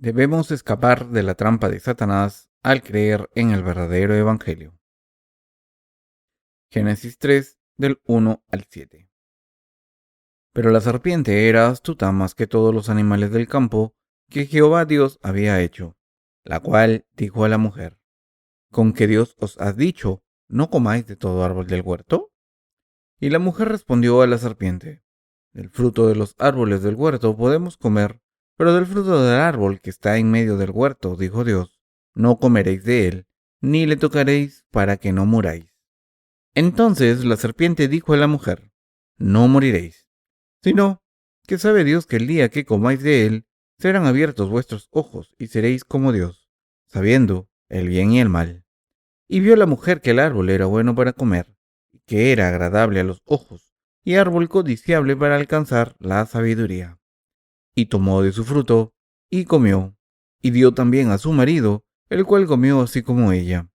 Debemos escapar de la trampa de Satanás al creer en el verdadero Evangelio. Génesis 3, del 1 al 7. Pero la serpiente era astuta más que todos los animales del campo que Jehová Dios había hecho, la cual dijo a la mujer: ¿Con qué Dios os ha dicho, no comáis de todo árbol del huerto? Y la mujer respondió a la serpiente: Del fruto de los árboles del huerto podemos comer, pero del fruto del árbol que está en medio del huerto, dijo Dios, no comeréis de él, ni le tocaréis para que no muráis. Entonces la serpiente dijo a la mujer: No moriréis, sino que sabe Dios que el día que comáis de él, serán abiertos vuestros ojos y seréis como Dios, sabiendo el bien y el mal. Y vio la mujer que el árbol era bueno para comer, y que era agradable a los ojos, y árbol codiciable para alcanzar la sabiduría. Y tomó de su fruto, y comió, y dio también a su marido, el cual comió así como ella.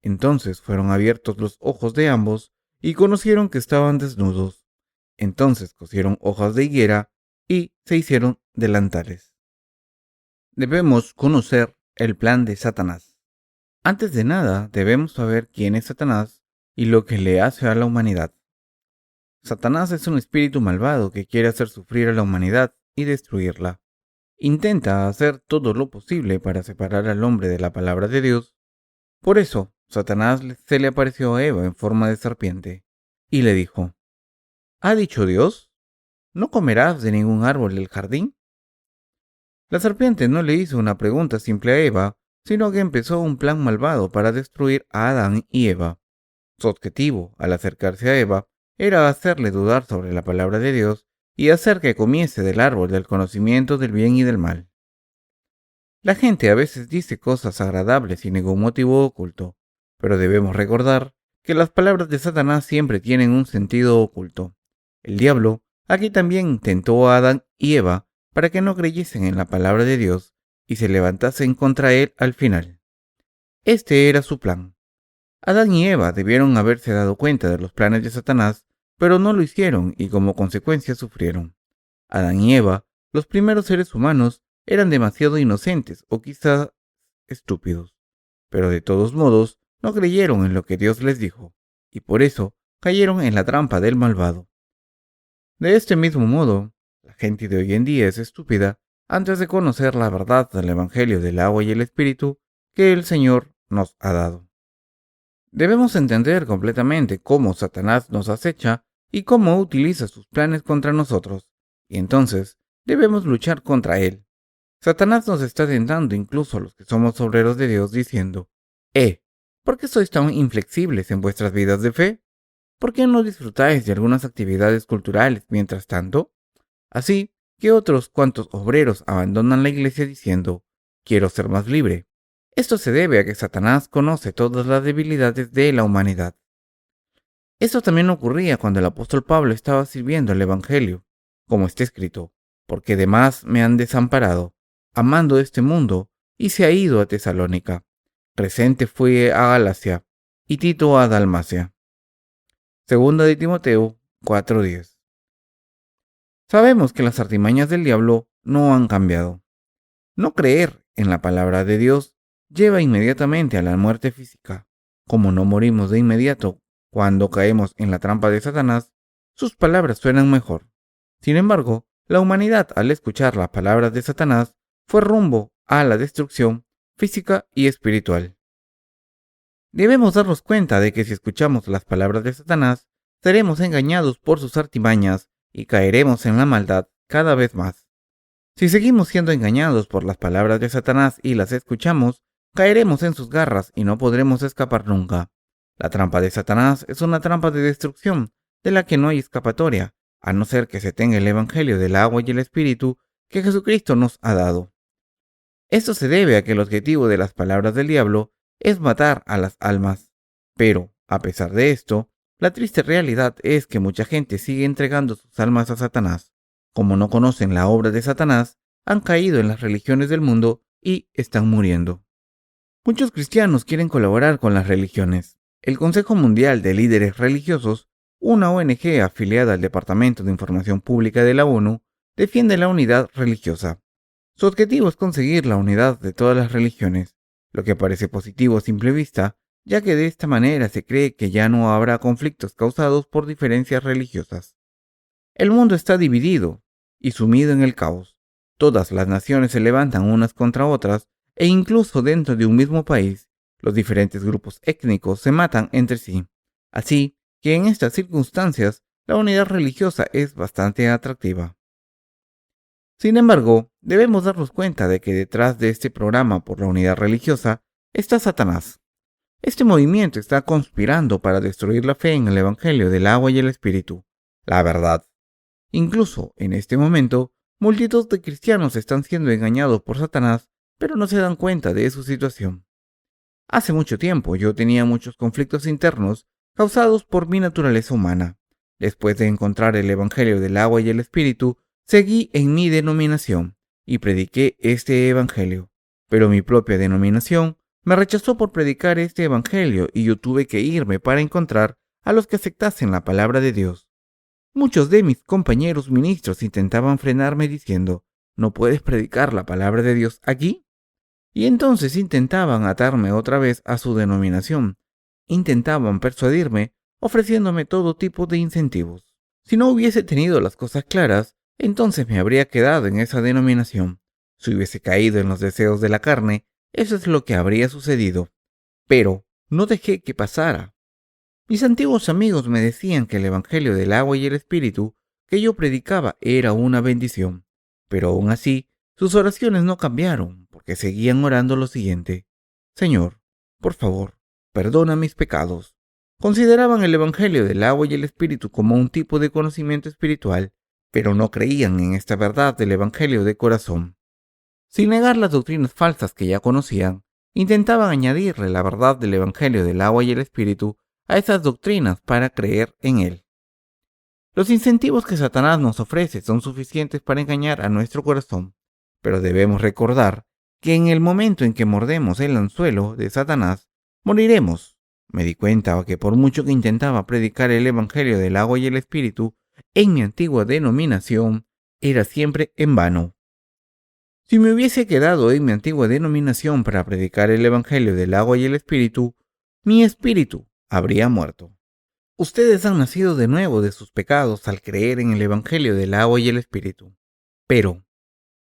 Entonces fueron abiertos los ojos de ambos, y conocieron que estaban desnudos. Entonces cosieron hojas de higuera, y se hicieron delantales. Debemos conocer el plan de Satanás. Antes de nada, debemos saber quién es Satanás y lo que le hace a la humanidad. Satanás es un espíritu malvado que quiere hacer sufrir a la humanidad y destruirla. Intenta hacer todo lo posible para separar al hombre de la palabra de Dios. Por eso, Satanás se le apareció a Eva en forma de serpiente y le dijo: ¿Ha dicho Dios? ¿No comerás de ningún árbol del jardín? La serpiente no le hizo una pregunta simple a Eva, sino que empezó un plan malvado para destruir a Adán y Eva. Su objetivo, al acercarse a Eva, era hacerle dudar sobre la palabra de Dios y hacer que comiese del árbol del conocimiento del bien y del mal. La gente a veces dice cosas agradables sin ningún motivo oculto, pero debemos recordar que las palabras de Satanás siempre tienen un sentido oculto. El diablo aquí también tentó a Adán y Eva para que no creyesen en la palabra de Dios y se levantasen contra él al final. Este era su plan. Adán y Eva debieron haberse dado cuenta de los planes de Satanás, pero no lo hicieron y como consecuencia sufrieron. Adán y Eva, los primeros seres humanos, eran demasiado inocentes o quizá estúpidos, pero de todos modos no creyeron en lo que Dios les dijo, y por eso cayeron en la trampa del malvado. De este mismo modo, la gente de hoy en día es estúpida antes de conocer la verdad del Evangelio del agua y el Espíritu que el Señor nos ha dado. Debemos entender completamente cómo Satanás nos acecha y cómo utiliza sus planes contra nosotros, y entonces debemos luchar contra él. Satanás nos está tentando incluso a los que somos obreros de Dios diciendo: ¿por qué sois tan inflexibles en vuestras vidas de fe? ¿Por qué no disfrutáis de algunas actividades culturales mientras tanto? Así que otros cuantos obreros abandonan la iglesia diciendo: quiero ser más libre. Esto se debe a que Satanás conoce todas las debilidades de la humanidad. Esto también ocurría cuando el apóstol Pablo estaba sirviendo el Evangelio, como está escrito: porque demás me han desamparado, amando este mundo, y se ha ido a Tesalónica. Crescente fue a Galacia, y Tito a Dalmacia. Segunda de Timoteo 4:10. Sabemos que las artimañas del diablo no han cambiado. No creer en la palabra de Dios lleva inmediatamente a la muerte física. Como no morimos de inmediato cuando caemos en la trampa de Satanás, sus palabras suenan mejor. Sin embargo, la humanidad, al escuchar las palabras de Satanás, fue rumbo a la destrucción física y espiritual. Debemos darnos cuenta de que si escuchamos las palabras de Satanás, seremos engañados por sus artimañas y caeremos en la maldad cada vez más. Si seguimos siendo engañados por las palabras de Satanás y las escuchamos, caeremos en sus garras y no podremos escapar nunca. La trampa de Satanás es una trampa de destrucción de la que no hay escapatoria, a no ser que se tenga el Evangelio del agua y el Espíritu que Jesucristo nos ha dado. Esto se debe a que el objetivo de las palabras del diablo es matar a las almas. Pero, a pesar de esto, la triste realidad es que mucha gente sigue entregando sus almas a Satanás. Como no conocen la obra de Satanás, han caído en las religiones del mundo y están muriendo. Muchos cristianos quieren colaborar con las religiones. El Consejo Mundial de Líderes Religiosos, una ONG afiliada al Departamento de Información Pública de la ONU, defiende la unidad religiosa. Su objetivo es conseguir la unidad de todas las religiones, lo que parece positivo a simple vista, ya que de esta manera se cree que ya no habrá conflictos causados por diferencias religiosas. El mundo está dividido y sumido en el caos. Todas las naciones se levantan unas contra otras e incluso dentro de un mismo país, los diferentes grupos étnicos se matan entre sí. Así que en estas circunstancias, la unidad religiosa es bastante atractiva. Sin embargo, debemos darnos cuenta de que detrás de este programa por la unidad religiosa está Satanás. Este movimiento está conspirando para destruir la fe en el Evangelio del agua y el Espíritu, la verdad. Incluso en este momento, multitud de cristianos están siendo engañados por Satanás, pero no se dan cuenta de su situación. Hace mucho tiempo yo tenía muchos conflictos internos causados por mi naturaleza humana. Después de encontrar el Evangelio del agua y el Espíritu, seguí en mi denominación y prediqué este Evangelio. Pero mi propia denominación me rechazó por predicar este Evangelio y yo tuve que irme para encontrar a los que aceptasen la palabra de Dios. Muchos de mis compañeros ministros intentaban frenarme diciendo, ¿no puedes predicar la palabra de Dios aquí? Y entonces intentaban atarme otra vez a su denominación. Intentaban persuadirme, ofreciéndome todo tipo de incentivos. Si no hubiese tenido las cosas claras, entonces me habría quedado en esa denominación. Si hubiese caído en los deseos de la carne, eso es lo que habría sucedido. Pero no dejé que pasara. Mis antiguos amigos me decían que el Evangelio del agua y el Espíritu que yo predicaba era una bendición, pero aún así sus oraciones no cambiaron porque seguían orando lo siguiente: Señor, por favor, perdona mis pecados. Consideraban el Evangelio del agua y el Espíritu como un tipo de conocimiento espiritual, pero no creían en esta verdad del Evangelio de corazón. Sin negar las doctrinas falsas que ya conocían, intentaban añadirle la verdad del Evangelio del agua y el Espíritu a esas doctrinas para creer en él. Los incentivos que Satanás nos ofrece son suficientes para engañar a nuestro corazón, pero debemos recordar que en el momento en que mordemos el anzuelo de Satanás, moriremos. Me di cuenta que por mucho que intentaba predicar el Evangelio del agua y el Espíritu en mi antigua denominación, era siempre en vano. Si me hubiese quedado en mi antigua denominación para predicar el Evangelio del agua y el Espíritu, mi espíritu habría muerto. Ustedes han nacido de nuevo de sus pecados al creer en el Evangelio del agua y el Espíritu. Pero,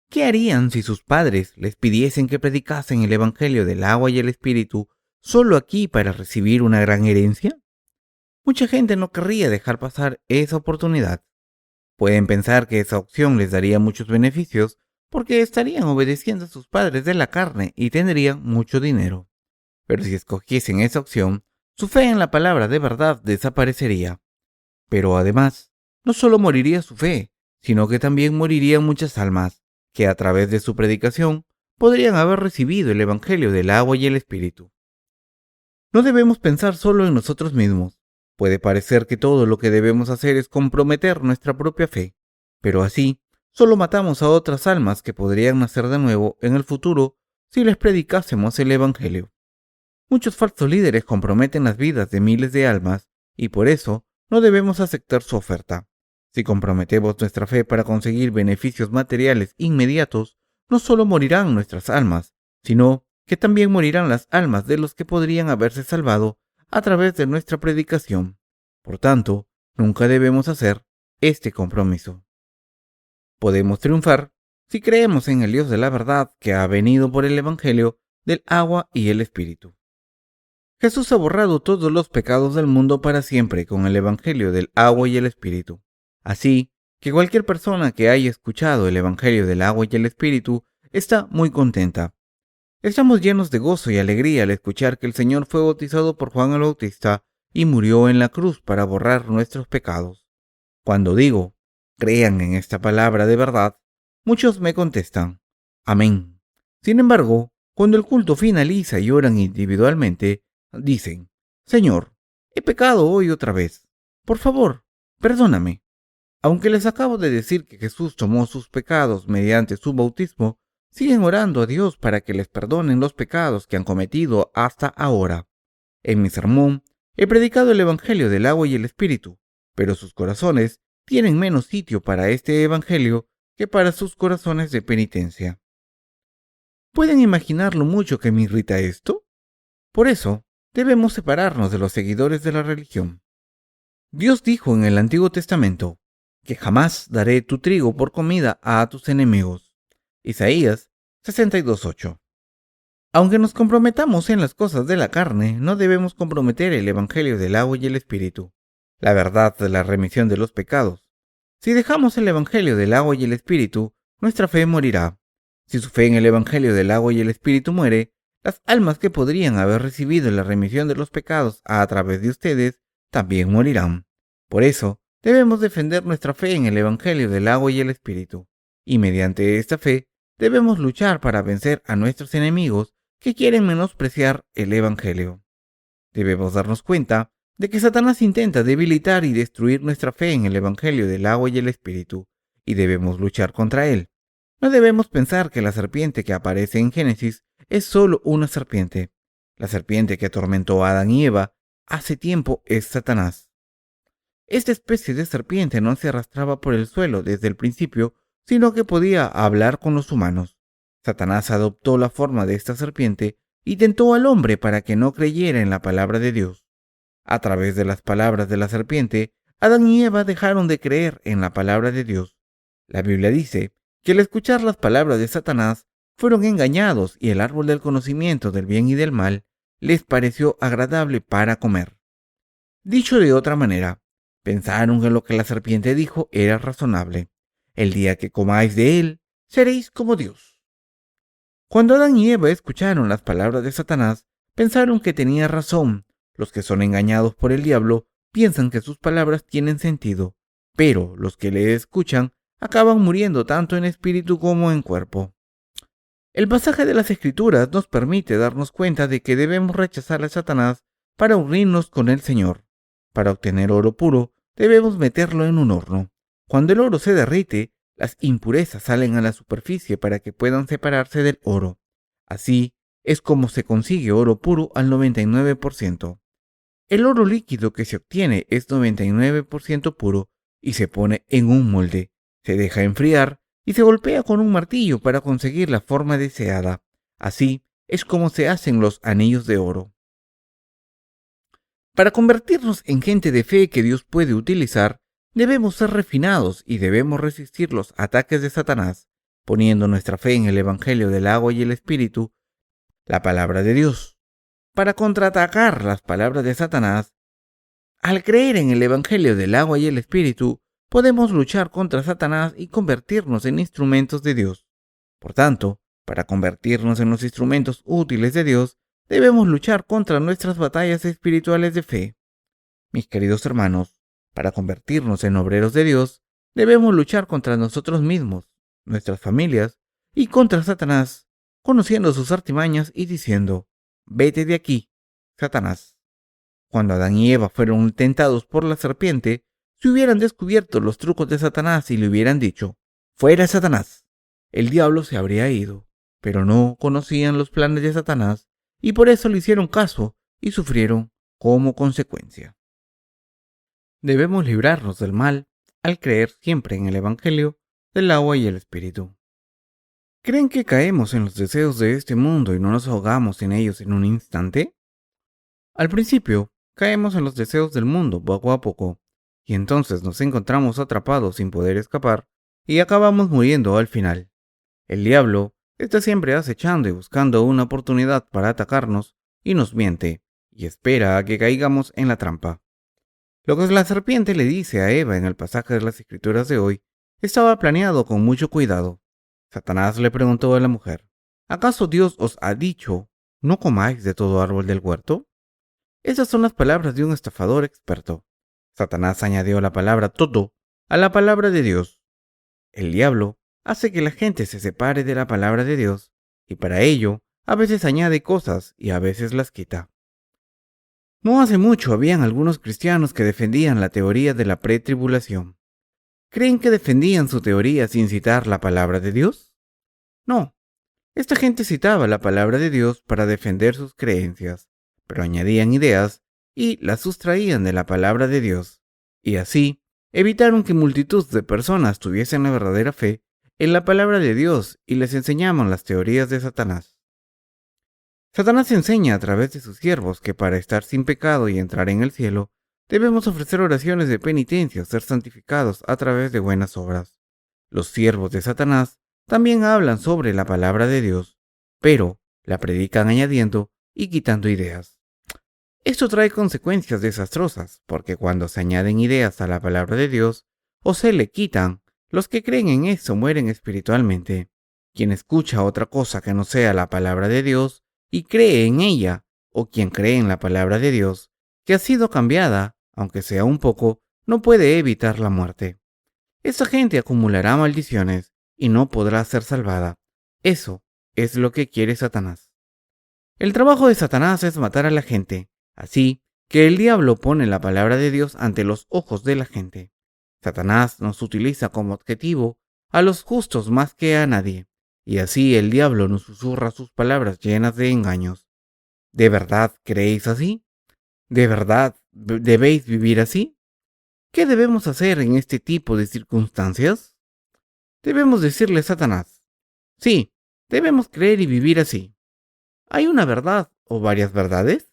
¿qué harían si sus padres les pidiesen que predicasen el Evangelio del agua y el Espíritu solo aquí para recibir una gran herencia? Mucha gente no querría dejar pasar esa oportunidad. Pueden pensar que esa opción les daría muchos beneficios porque estarían obedeciendo a sus padres de la carne y tendrían mucho dinero. Pero si escogiesen esa opción, su fe en la palabra de verdad desaparecería. Pero además, no solo moriría su fe, sino que también morirían muchas almas, que a través de su predicación podrían haber recibido el Evangelio del agua y el Espíritu. No debemos pensar solo en nosotros mismos. Puede parecer que todo lo que debemos hacer es comprometer nuestra propia fe, pero así solo matamos a otras almas que podrían nacer de nuevo en el futuro si les predicásemos el Evangelio. Muchos falsos líderes comprometen las vidas de miles de almas y por eso no debemos aceptar su oferta. Si comprometemos nuestra fe para conseguir beneficios materiales inmediatos, no solo morirán nuestras almas, sino que también morirán las almas de los que podrían haberse salvado a través de nuestra predicación. Por tanto, nunca debemos hacer este compromiso. Podemos triunfar si creemos en el Dios de la verdad que ha venido por el Evangelio del agua y el Espíritu. Jesús ha borrado todos los pecados del mundo para siempre con el Evangelio del agua y el Espíritu. Así que cualquier persona que haya escuchado el Evangelio del agua y el Espíritu está muy contenta. Estamos llenos de gozo y alegría al escuchar que el Señor fue bautizado por Juan el Bautista y murió en la cruz para borrar nuestros pecados. Cuando digo, crean en esta palabra de verdad, muchos me contestan, amén. Sin embargo, cuando el culto finaliza y oran individualmente, dicen, Señor, he pecado hoy otra vez. Por favor, perdóname. Aunque les acabo de decir que Jesús tomó sus pecados mediante su bautismo, siguen orando a Dios para que les perdonen los pecados que han cometido hasta ahora. En mi sermón he predicado el Evangelio del agua y el Espíritu, pero sus corazones tienen menos sitio para este Evangelio que para sus corazones de penitencia. ¿Pueden imaginar lo mucho que me irrita esto? Por eso, debemos separarnos de los seguidores de la religión. Dios dijo en el Antiguo Testamento que jamás daré tu trigo por comida a tus enemigos. Isaías 62:8. Aunque nos comprometamos en las cosas de la carne, no debemos comprometer el Evangelio del agua y el Espíritu, la verdad de la remisión de los pecados. Si dejamos el Evangelio del agua y el Espíritu, nuestra fe morirá. Si su fe en el Evangelio del agua y el Espíritu muere, las almas que podrían haber recibido la remisión de los pecados a través de ustedes también morirán. Por eso, debemos defender nuestra fe en el Evangelio del agua y el Espíritu, y mediante esta fe debemos luchar para vencer a nuestros enemigos que quieren menospreciar el Evangelio. Debemos darnos cuenta de que Satanás intenta debilitar y destruir nuestra fe en el Evangelio del agua y el Espíritu, y debemos luchar contra él. No debemos pensar que la serpiente que aparece en Génesis es solo una serpiente. La serpiente que atormentó a Adán y Eva hace tiempo es Satanás. Esta especie de serpiente no se arrastraba por el suelo desde el principio, sino que podía hablar con los humanos. Satanás adoptó la forma de esta serpiente y tentó al hombre para que no creyera en la palabra de Dios. A través de las palabras de la serpiente, Adán y Eva dejaron de creer en la palabra de Dios. La Biblia dice que al escuchar las palabras de Satanás, fueron engañados y el árbol del conocimiento del bien y del mal les pareció agradable para comer. Dicho de otra manera, pensaron que lo que la serpiente dijo era razonable. El día que comáis de él, seréis como Dios. Cuando Adán y Eva escucharon las palabras de Satanás, pensaron que tenía razón. Los que son engañados por el diablo piensan que sus palabras tienen sentido, pero los que le escuchan acaban muriendo tanto en espíritu como en cuerpo. El pasaje de las Escrituras nos permite darnos cuenta de que debemos rechazar a Satanás para unirnos con el Señor. Para obtener oro puro, debemos meterlo en un horno. Cuando el oro se derrite, las impurezas salen a la superficie para que puedan separarse del oro. Así es como se consigue oro puro al 99%. El oro líquido que se obtiene es 99% puro y se pone en un molde, se deja enfriar y se golpea con un martillo para conseguir la forma deseada. Así es como se hacen los anillos de oro. Para convertirnos en gente de fe que Dios puede utilizar, debemos ser refinados y debemos resistir los ataques de Satanás, poniendo nuestra fe en el Evangelio del agua y el Espíritu, la palabra de Dios. Para contraatacar las palabras de Satanás, al creer en el Evangelio del agua y el Espíritu, podemos luchar contra Satanás y convertirnos en instrumentos de Dios. Por tanto, para convertirnos en los instrumentos útiles de Dios, debemos luchar contra nuestras batallas espirituales de fe. Mis queridos hermanos, para convertirnos en obreros de Dios, debemos luchar contra nosotros mismos, nuestras familias y contra Satanás, conociendo sus artimañas y diciendo: «Vete de aquí, Satanás». Cuando Adán y Eva fueron tentados por la serpiente, si hubieran descubierto los trucos de Satanás y le hubieran dicho: «Fuera, Satanás», el diablo se habría ido, pero no conocían los planes de Satanás y por eso le hicieron caso y sufrieron como consecuencia. Debemos librarnos del mal al creer siempre en el Evangelio del agua y el Espíritu. ¿Creen que caemos en los deseos de este mundo y no nos ahogamos en ellos en un instante? Al principio, caemos en los deseos del mundo poco a poco, y entonces nos encontramos atrapados sin poder escapar y acabamos muriendo al final. El diablo está siempre acechando y buscando una oportunidad para atacarnos y nos miente y espera a que caigamos en la trampa. Lo que la serpiente le dice a Eva en el pasaje de las Escrituras de hoy estaba planeado con mucho cuidado. Satanás le preguntó a la mujer: ¿acaso Dios os ha dicho, no comáis de todo árbol del huerto? Esas son las palabras de un estafador experto. Satanás añadió la palabra todo a la palabra de Dios. El diablo hace que la gente se separe de la palabra de Dios y para ello a veces añade cosas y a veces las quita. No hace mucho habían algunos cristianos que defendían la teoría de la pretribulación. ¿Creen que defendían su teoría sin citar la palabra de Dios? No. Esta gente citaba la palabra de Dios para defender sus creencias, pero añadían ideas y las sustraían de la palabra de Dios. Y así evitaron que multitud de personas tuviesen la verdadera fe en la palabra de Dios y les enseñamos las teorías de Satanás. Satanás enseña a través de sus siervos que para estar sin pecado y entrar en el cielo, debemos ofrecer oraciones de penitencia o ser santificados a través de buenas obras. Los siervos de Satanás también hablan sobre la palabra de Dios, pero la predican añadiendo y quitando ideas. Esto trae consecuencias desastrosas, porque cuando se añaden ideas a la palabra de Dios o se le quitan, los que creen en eso mueren espiritualmente. Quien escucha otra cosa que no sea la palabra de Dios y cree en ella, o quien cree en la palabra de Dios, que ha sido cambiada, aunque sea un poco, no puede evitar la muerte. Esa gente acumulará maldiciones y no podrá ser salvada. Eso es lo que quiere Satanás. El trabajo de Satanás es matar a la gente, así que el diablo pone la palabra de Dios ante los ojos de la gente. Satanás nos utiliza como objetivo a los justos más que a nadie, y así el diablo nos susurra sus palabras llenas de engaños. ¿De verdad creéis así? ¿De verdad debéis vivir así? ¿Qué debemos hacer en este tipo de circunstancias? Debemos decirle a Satanás, sí, debemos creer y vivir así. ¿Hay una verdad o varias verdades?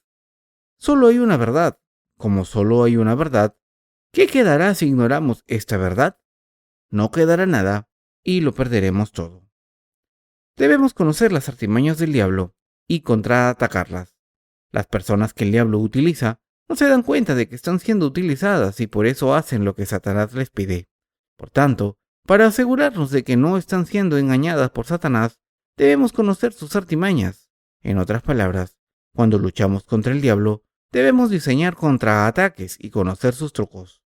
Solo hay una verdad. Como solo hay una verdad, ¿qué quedará si ignoramos esta verdad? No quedará nada y lo perderemos todo. Debemos conocer las artimañas del diablo y contraatacarlas. Las personas que el diablo utiliza no se dan cuenta de que están siendo utilizadas y por eso hacen lo que Satanás les pide. Por tanto, para asegurarnos de que no están siendo engañadas por Satanás, debemos conocer sus artimañas. En otras palabras, cuando luchamos contra el diablo, debemos diseñar contraataques y conocer sus trucos.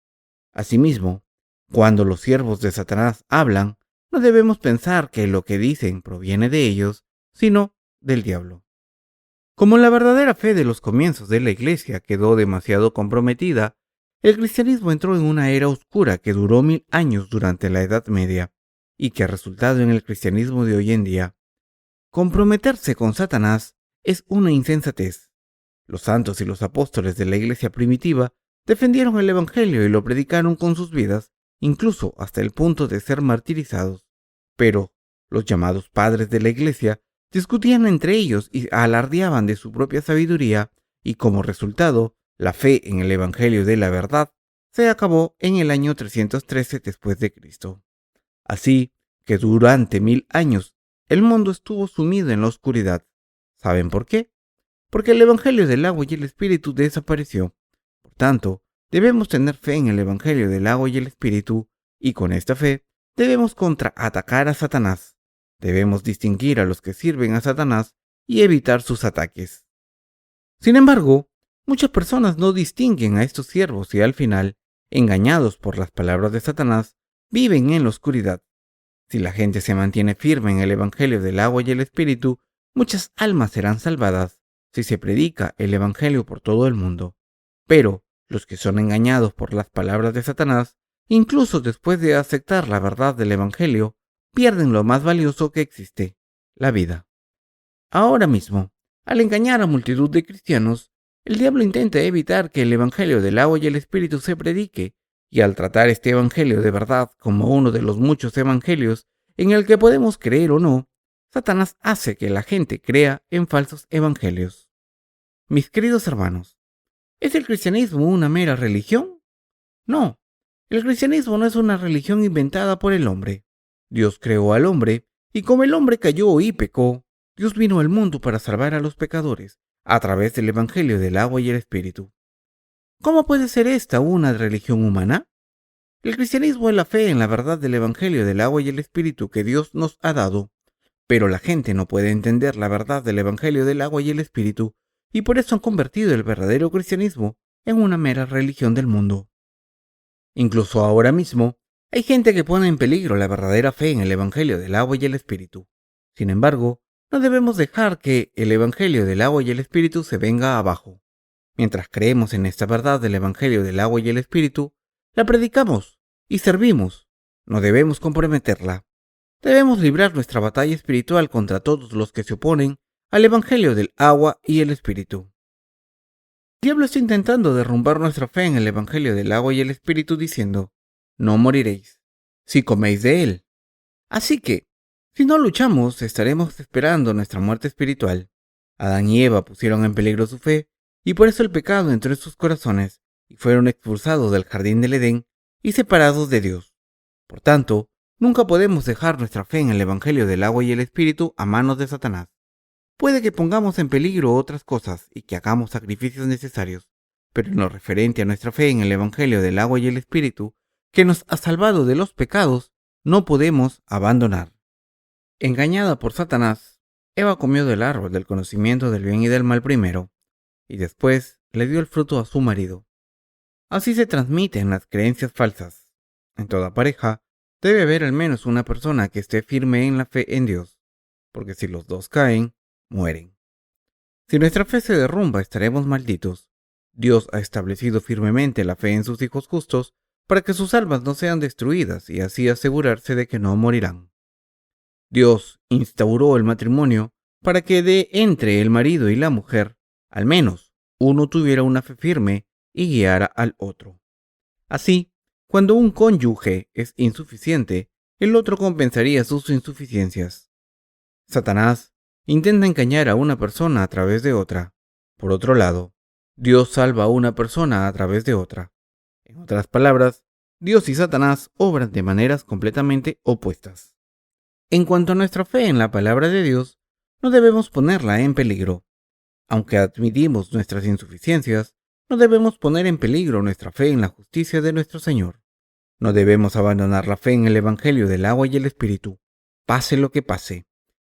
Asimismo, cuando los siervos de Satanás hablan, no debemos pensar que lo que dicen proviene de ellos, sino del diablo. Como la verdadera fe de los comienzos de la Iglesia quedó demasiado comprometida, el cristianismo entró en una era oscura que duró 1000 años durante la Edad Media y que ha resultado en el cristianismo de hoy en día. Comprometerse con Satanás es una insensatez. Los santos y los apóstoles de la Iglesia primitiva defendieron el Evangelio y lo predicaron con sus vidas, incluso hasta el punto de ser martirizados. Pero los llamados padres de la Iglesia discutían entre ellos y alardeaban de su propia sabiduría, y como resultado, la fe en el Evangelio de la verdad se acabó en el año 313 después de Cristo. Así que durante 1000 años el mundo estuvo sumido en la oscuridad. ¿Saben por qué? Porque el Evangelio del agua y el Espíritu desapareció. Por tanto, debemos tener fe en el Evangelio del agua y el Espíritu, y con esta fe debemos contraatacar a Satanás. Debemos distinguir a los que sirven a Satanás y evitar sus ataques. Sin embargo, muchas personas no distinguen a estos siervos y al final, engañados por las palabras de Satanás, viven en la oscuridad. Si la gente se mantiene firme en el Evangelio del agua y el Espíritu, muchas almas serán salvadas si se predica el Evangelio por todo el mundo. Pero los que son engañados por las palabras de Satanás, incluso después de aceptar la verdad del Evangelio, pierden lo más valioso que existe, la vida. Ahora mismo, al engañar a multitud de cristianos, el diablo intenta evitar que el Evangelio del agua y el Espíritu se predique, y al tratar este Evangelio de verdad como uno de los muchos evangelios en el que podemos creer o no, Satanás hace que la gente crea en falsos evangelios. Mis queridos hermanos, ¿es el cristianismo una mera religión? No, el cristianismo no es una religión inventada por el hombre. Dios creó al hombre, y como el hombre cayó y pecó, Dios vino al mundo para salvar a los pecadores a través del Evangelio del agua y el Espíritu. ¿Cómo puede ser esta una religión humana? El cristianismo es la fe en la verdad del Evangelio del agua y el Espíritu que Dios nos ha dado, pero la gente no puede entender la verdad del Evangelio del agua y el Espíritu, y por eso han convertido el verdadero cristianismo en una mera religión del mundo. Incluso ahora mismo, hay gente que pone en peligro la verdadera fe en el Evangelio del agua y el Espíritu. Sin embargo, no debemos dejar que el Evangelio del agua y el Espíritu se venga abajo. Mientras creemos en esta verdad del Evangelio del agua y el Espíritu, la predicamos y servimos. No debemos comprometerla. Debemos librar nuestra batalla espiritual contra todos los que se oponen al Evangelio del agua y el Espíritu. El diablo está intentando derrumbar nuestra fe en el Evangelio del agua y el Espíritu diciendo, no moriréis, si coméis de él. Así que, si no luchamos, estaremos esperando nuestra muerte espiritual. Adán y Eva pusieron en peligro su fe, y por eso el pecado entró en sus corazones, y fueron expulsados del jardín del Edén y separados de Dios. Por tanto, nunca podemos dejar nuestra fe en el Evangelio del agua y el Espíritu a manos de Satanás. Puede que pongamos en peligro otras cosas y que hagamos sacrificios necesarios, pero en lo referente a nuestra fe en el Evangelio del agua y el Espíritu, que nos ha salvado de los pecados, no podemos abandonar. Engañada por Satanás, Eva comió del árbol del conocimiento del bien y del mal primero, y después le dio el fruto a su marido. Así se transmiten las creencias falsas. En toda pareja debe haber al menos una persona que esté firme en la fe en Dios, porque si los dos caen, mueren. Si nuestra fe se derrumba, estaremos malditos. Dios ha establecido firmemente la fe en sus hijos justos para que sus almas no sean destruidas y así asegurarse de que no morirán. Dios instauró el matrimonio para que de entre el marido y la mujer, al menos uno tuviera una fe firme y guiara al otro. Así, cuando un cónyuge es insuficiente, el otro compensaría sus insuficiencias. Satanás intenta engañar a una persona a través de otra. Por otro lado, Dios salva a una persona a través de otra. En otras palabras, Dios y Satanás obran de maneras completamente opuestas. En cuanto a nuestra fe en la palabra de Dios, no debemos ponerla en peligro. Aunque admitimos nuestras insuficiencias, no debemos poner en peligro nuestra fe en la justicia de nuestro Señor. No debemos abandonar la fe en el Evangelio del agua y el Espíritu, pase lo que pase,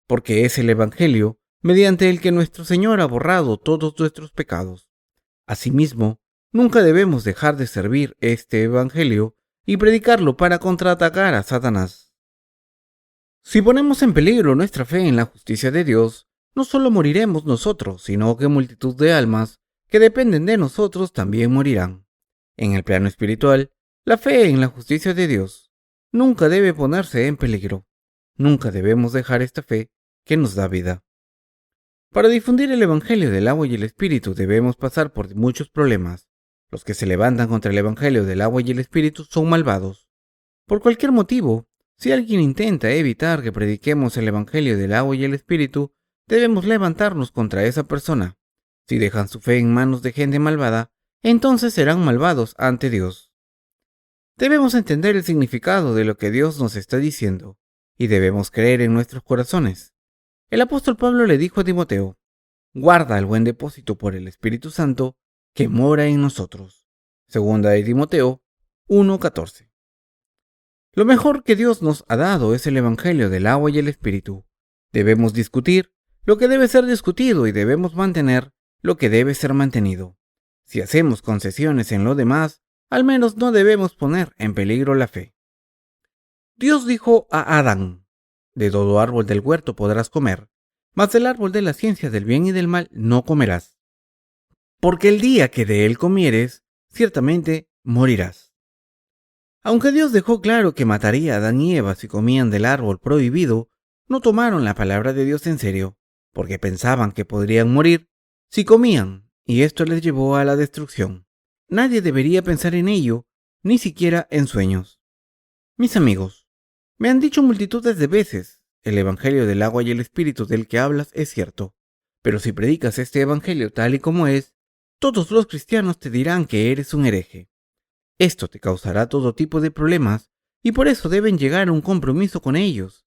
porque es el Evangelio mediante el que nuestro Señor ha borrado todos nuestros pecados. Asimismo, nunca debemos dejar de servir este Evangelio y predicarlo para contraatacar a Satanás. Si ponemos en peligro nuestra fe en la justicia de Dios, no solo moriremos nosotros, sino que multitud de almas que dependen de nosotros también morirán. En el plano espiritual, la fe en la justicia de Dios nunca debe ponerse en peligro. Nunca debemos dejar esta fe que nos da vida. Para difundir el Evangelio del agua y el Espíritu debemos pasar por muchos problemas. Los que se levantan contra el Evangelio del agua y el Espíritu son malvados. Por cualquier motivo, si alguien intenta evitar que prediquemos el Evangelio del agua y el Espíritu, debemos levantarnos contra esa persona. Si dejan su fe en manos de gente malvada, entonces serán malvados ante Dios. Debemos entender el significado de lo que Dios nos está diciendo, y debemos creer en nuestros corazones. El apóstol Pablo le dijo a Timoteo: guarda el buen depósito por el Espíritu Santo que mora en nosotros. Segunda de Timoteo 1:14. Lo mejor que Dios nos ha dado es el Evangelio del agua y el Espíritu. Debemos discutir lo que debe ser discutido y debemos mantener lo que debe ser mantenido. Si hacemos concesiones en lo demás, al menos no debemos poner en peligro la fe. Dios dijo a Adán: de todo árbol del huerto podrás comer, mas del árbol de la ciencia del bien y del mal no comerás. Porque el día que de él comieres, ciertamente morirás. Aunque Dios dejó claro que mataría a Adán y Eva si comían del árbol prohibido, no tomaron la palabra de Dios en serio, porque pensaban que podrían morir si comían, y esto les llevó a la destrucción. Nadie debería pensar en ello, ni siquiera en sueños. Mis amigos, me han dicho multitudes de veces: el Evangelio del agua y el Espíritu del que hablas es cierto, pero si predicas este Evangelio tal y como es, todos los cristianos te dirán que eres un hereje. Esto te causará todo tipo de problemas y por eso deben llegar a un compromiso con ellos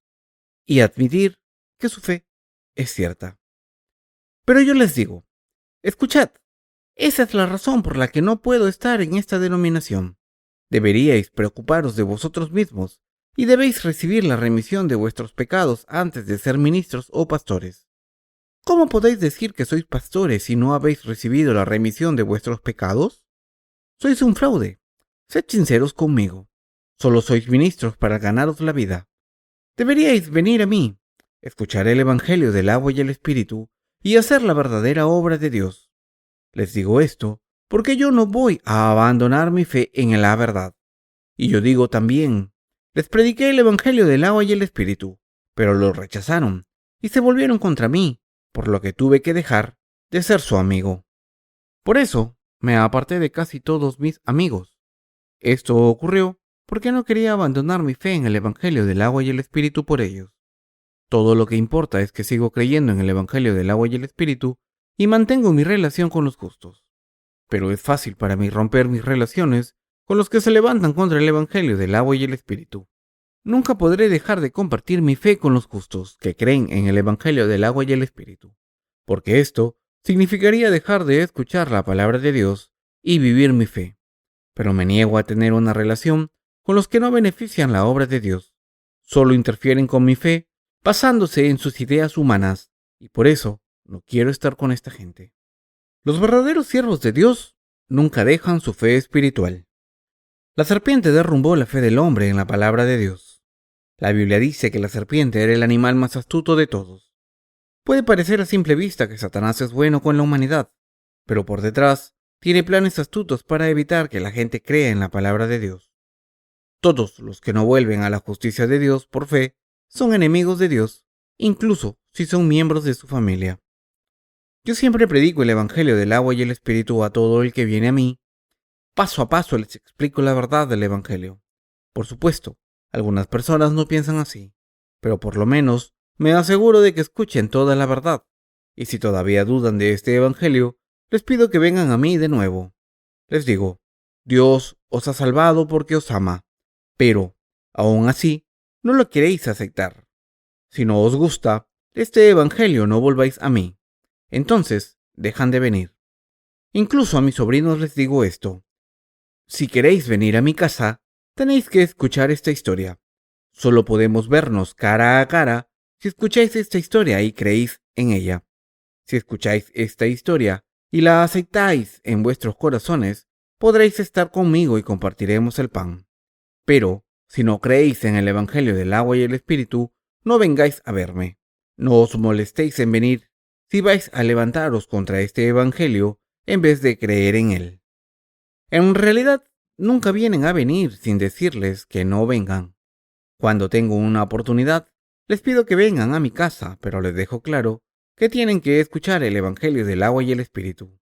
y admitir que su fe es cierta. Pero yo les digo: escuchad, esa es la razón por la que no puedo estar en esta denominación. Deberíais preocuparos de vosotros mismos y debéis recibir la remisión de vuestros pecados antes de ser ministros o pastores. ¿Cómo podéis decir que sois pastores si no habéis recibido la remisión de vuestros pecados? Sois un fraude. Sed sinceros conmigo. Solo sois ministros para ganaros la vida. Deberíais venir a mí, escuchar el Evangelio del agua y el Espíritu y hacer la verdadera obra de Dios. Les digo esto porque yo no voy a abandonar mi fe en la verdad. Y yo digo también: les prediqué el Evangelio del agua y el Espíritu, pero lo rechazaron y se volvieron contra mí, por lo que tuve que dejar de ser su amigo. Por eso me aparté de casi todos mis amigos. Esto ocurrió porque no quería abandonar mi fe en el Evangelio del agua y el Espíritu por ellos. Todo lo que importa es que sigo creyendo en el Evangelio del agua y el Espíritu y mantengo mi relación con los justos. Pero es fácil para mí romper mis relaciones con los que se levantan contra el Evangelio del agua y el Espíritu. Nunca podré dejar de compartir mi fe con los justos que creen en el Evangelio del agua y el Espíritu, porque esto significaría dejar de escuchar la palabra de Dios y vivir mi fe. Pero me niego a tener una relación con los que no benefician la obra de Dios. Solo interfieren con mi fe, basándose en sus ideas humanas, y por eso no quiero estar con esta gente. Los verdaderos siervos de Dios nunca dejan su fe espiritual. La serpiente derrumbó la fe del hombre en la palabra de Dios. La Biblia dice que la serpiente era el animal más astuto de todos. Puede parecer a simple vista que Satanás es bueno con la humanidad, pero por detrás tiene planes astutos para evitar que la gente crea en la palabra de Dios. Todos los que no vuelven a la justicia de Dios por fe son enemigos de Dios, incluso si son miembros de su familia. Yo siempre predico el Evangelio del agua y el Espíritu a todo el que viene a mí. Paso a paso les explico la verdad del Evangelio. Por supuesto, algunas personas no piensan así, pero por lo menos me aseguro de que escuchen toda la verdad. Y si todavía dudan de este Evangelio, les pido que vengan a mí de nuevo. Les digo, Dios os ha salvado porque os ama, pero, aún así, no lo queréis aceptar. Si no os gusta este Evangelio, no volváis a mí. Entonces, dejan de venir. Incluso a mis sobrinos les digo esto. Si queréis venir a mi casa, tenéis que escuchar esta historia. Solo podemos vernos cara a cara si escucháis esta historia y creéis en ella. Si escucháis esta historia y la aceptáis en vuestros corazones, podréis estar conmigo y compartiremos el pan. Pero, si no creéis en el Evangelio del agua y el Espíritu, no vengáis a verme. No os molestéis en venir si vais a levantaros contra este Evangelio en vez de creer en él. En realidad, nunca vienen a venir sin decirles que no vengan. Cuando tengo una oportunidad, les pido que vengan a mi casa, pero les dejo claro que tienen que escuchar el Evangelio del agua y el Espíritu.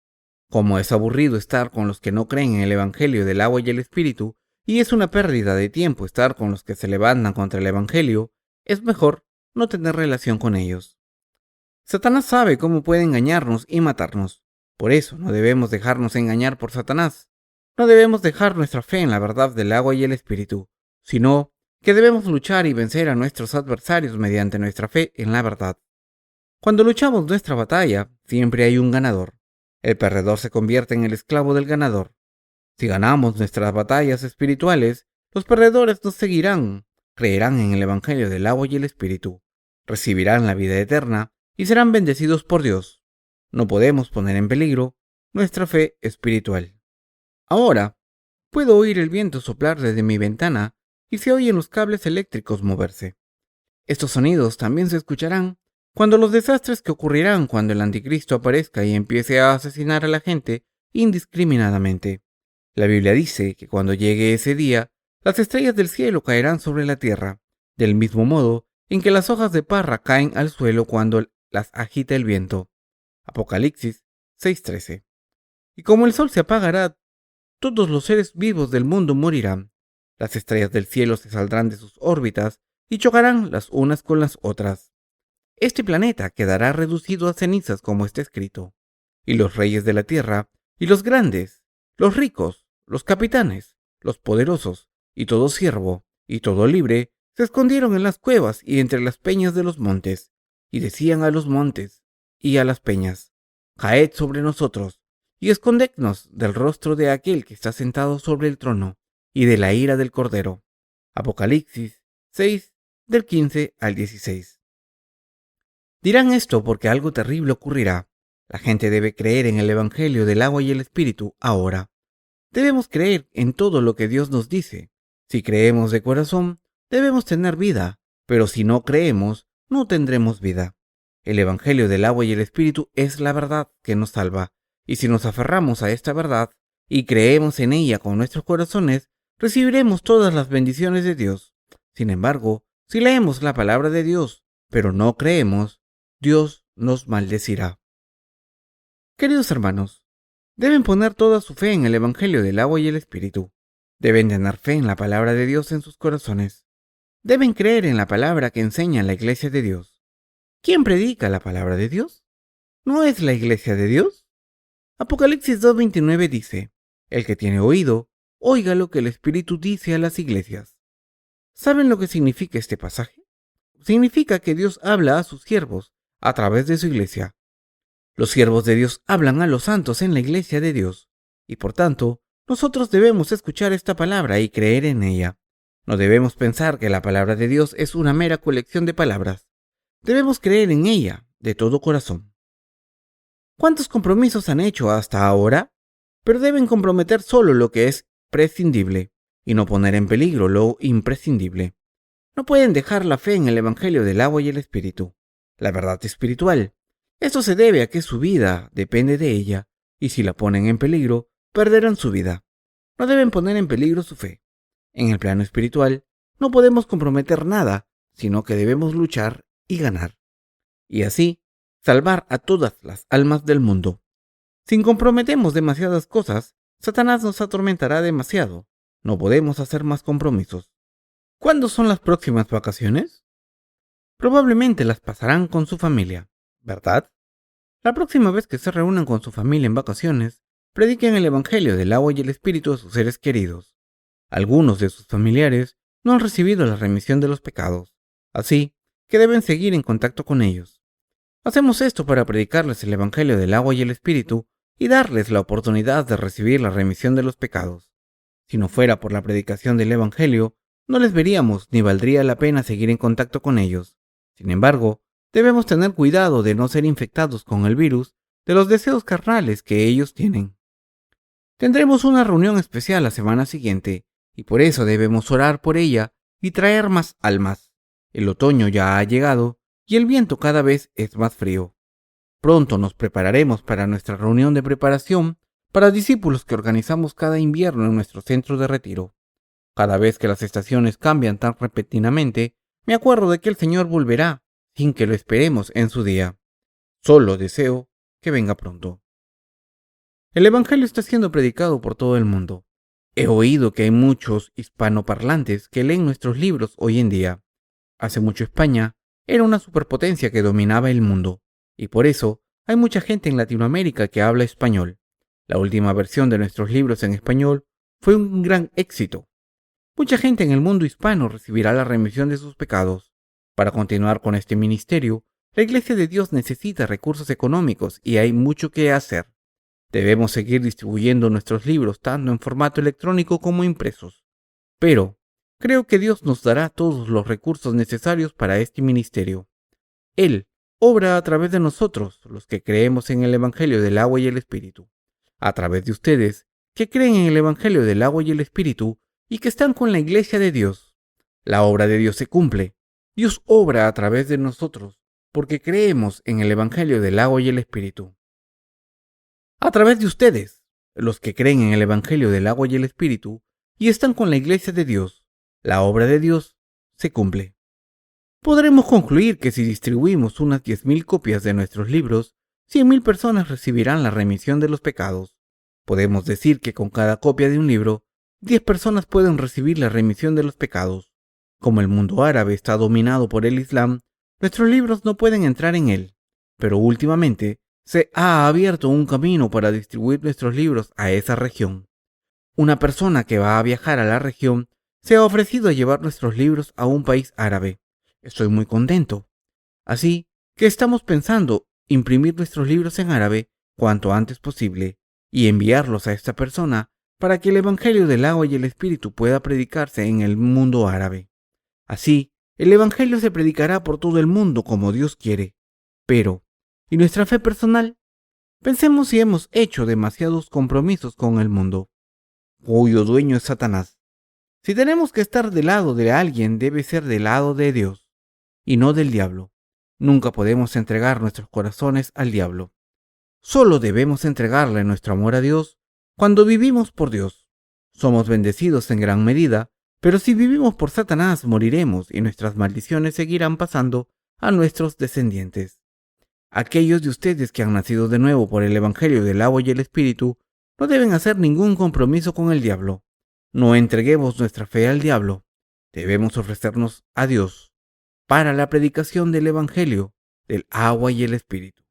Como es aburrido estar con los que no creen en el Evangelio del agua y el Espíritu, y es una pérdida de tiempo estar con los que se levantan contra el Evangelio, es mejor no tener relación con ellos. Satanás sabe cómo puede engañarnos y matarnos. Por eso no debemos dejarnos engañar por Satanás. No debemos dejar nuestra fe en la verdad del agua y el Espíritu, sino que debemos luchar y vencer a nuestros adversarios mediante nuestra fe en la verdad. Cuando luchamos nuestra batalla, siempre hay un ganador. El perdedor se convierte en el esclavo del ganador. Si ganamos nuestras batallas espirituales, los perdedores nos seguirán, creerán en el Evangelio del agua y el Espíritu, recibirán la vida eterna y serán bendecidos por Dios. No podemos poner en peligro nuestra fe espiritual. Ahora, puedo oír el viento soplar desde mi ventana y se oyen los cables eléctricos moverse. Estos sonidos también se escucharán cuando los desastres que ocurrirán cuando el anticristo aparezca y empiece a asesinar a la gente indiscriminadamente. La Biblia dice que cuando llegue ese día, las estrellas del cielo caerán sobre la tierra, del mismo modo en que las hojas de parra caen al suelo cuando las agita el viento. Apocalipsis 6:13. Y como el sol se apagará, todos los seres vivos del mundo morirán. Las estrellas del cielo se saldrán de sus órbitas y chocarán las unas con las otras. Este planeta quedará reducido a cenizas como está escrito. Y los reyes de la tierra, y los grandes, los ricos, los capitanes, los poderosos, y todo siervo, y todo libre, se escondieron en las cuevas y entre las peñas de los montes, y decían a los montes y a las peñas, caed sobre nosotros, y escondednos del rostro de aquel que está sentado sobre el trono, y de la ira del Cordero. Apocalipsis 6, del 15 al 16. Dirán esto porque algo terrible ocurrirá. La gente debe creer en el Evangelio del agua y el Espíritu ahora. Debemos creer en todo lo que Dios nos dice. Si creemos de corazón, debemos tener vida, pero si no creemos, no tendremos vida. El Evangelio del agua y el Espíritu es la verdad que nos salva, y si nos aferramos a esta verdad y creemos en ella con nuestros corazones, recibiremos todas las bendiciones de Dios. Sin embargo, si leemos la palabra de Dios, pero no creemos, Dios nos maldecirá. Queridos hermanos, deben poner toda su fe en el Evangelio del agua y el Espíritu. Deben tener fe en la palabra de Dios en sus corazones. Deben creer en la palabra que enseña la iglesia de Dios. ¿Quién predica la palabra de Dios? ¿No es la iglesia de Dios? Apocalipsis 2:29 dice: El que tiene oído, oiga lo que el Espíritu dice a las iglesias. ¿Saben lo que significa este pasaje? Significa que Dios habla a sus siervos a través de su iglesia. Los siervos de Dios hablan a los santos en la iglesia de Dios, y por tanto, nosotros debemos escuchar esta palabra y creer en ella. No debemos pensar que la palabra de Dios es una mera colección de palabras. Debemos creer en ella de todo corazón. ¿Cuántos compromisos han hecho hasta ahora? Pero deben comprometer solo lo que es prescindible y no poner en peligro lo imprescindible. No pueden dejar la fe en el Evangelio del agua y el Espíritu, la verdad espiritual. Esto se debe a que su vida depende de ella, y si la ponen en peligro, perderán su vida. No deben poner en peligro su fe. En el plano espiritual, no podemos comprometer nada, sino que debemos luchar y ganar. Y así, salvar a todas las almas del mundo. Si comprometemos demasiadas cosas, Satanás nos atormentará demasiado. No podemos hacer más compromisos. ¿Cuándo son las próximas vacaciones? Probablemente las pasarán con su familia, ¿verdad? La próxima vez que se reúnan con su familia en vacaciones, prediquen el Evangelio del agua y el Espíritu a sus seres queridos. Algunos de sus familiares no han recibido la remisión de los pecados, así que deben seguir en contacto con ellos. Hacemos esto para predicarles el Evangelio del agua y el Espíritu y darles la oportunidad de recibir la remisión de los pecados. Si no fuera por la predicación del Evangelio, no les veríamos ni valdría la pena seguir en contacto con ellos. Sin embargo, debemos tener cuidado de no ser infectados con el virus de los deseos carnales que ellos tienen. Tendremos una reunión especial la semana siguiente, y por eso debemos orar por ella y traer más almas. El otoño ya ha llegado y el viento cada vez es más frío. Pronto nos prepararemos para nuestra reunión de preparación para discípulos que organizamos cada invierno en nuestro centro de retiro. Cada vez que las estaciones cambian tan repentinamente, me acuerdo de que el Señor volverá sin que lo esperemos en su día. Solo deseo que venga pronto. El Evangelio está siendo predicado por todo el mundo. He oído que hay muchos hispanoparlantes que leen nuestros libros hoy en día. Hace mucho España era una superpotencia que dominaba el mundo, y por eso hay mucha gente en Latinoamérica que habla español. La última versión de nuestros libros en español fue un gran éxito. Mucha gente en el mundo hispano recibirá la remisión de sus pecados. Para continuar con este ministerio, la Iglesia de Dios necesita recursos económicos y hay mucho que hacer. Debemos seguir distribuyendo nuestros libros tanto en formato electrónico como impresos. Pero creo que Dios nos dará todos los recursos necesarios para este ministerio. Él obra a través de nosotros, los que creemos en el Evangelio del agua y el Espíritu. A través de ustedes, que creen en el Evangelio del agua y el Espíritu y que están con la Iglesia de Dios. La obra de Dios se cumple. Dios obra a través de nosotros, porque creemos en el Evangelio del agua y el Espíritu. A través de ustedes, los que creen en el Evangelio del agua y el Espíritu y están con la Iglesia de Dios, la obra de Dios se cumple. Podremos concluir que si distribuimos unas 10,000 copias de nuestros libros, 100,000 personas recibirán la remisión de los pecados. Podemos decir que con cada copia de un libro, 10 personas pueden recibir la remisión de los pecados. Como el mundo árabe está dominado por el Islam, nuestros libros no pueden entrar en él, pero últimamente se ha abierto un camino para distribuir nuestros libros a esa región. Una persona que va a viajar a la región se ha ofrecido a llevar nuestros libros a un país árabe. Estoy muy contento. Así que estamos pensando imprimir nuestros libros en árabe cuanto antes posible y enviarlos a esta persona para que el Evangelio del agua y el Espíritu pueda predicarse en el mundo árabe. Así, el Evangelio se predicará por todo el mundo como Dios quiere. Pero, ¿y nuestra fe personal? Pensemos si hemos hecho demasiados compromisos con el mundo, cuyo dueño es Satanás. Si tenemos que estar del lado de alguien, debe ser del lado de Dios, y no del diablo. Nunca podemos entregar nuestros corazones al diablo. Solo debemos entregarle nuestro amor a Dios cuando vivimos por Dios. Somos bendecidos en gran medida, pero si vivimos por Satanás moriremos y nuestras maldiciones seguirán pasando a nuestros descendientes. Aquellos de ustedes que han nacido de nuevo por el Evangelio del agua y el Espíritu no deben hacer ningún compromiso con el diablo. no entreguemos nuestra fe al diablo. Debemos ofrecernos a Dios para la predicación del Evangelio, del agua y el Espíritu.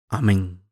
Amén.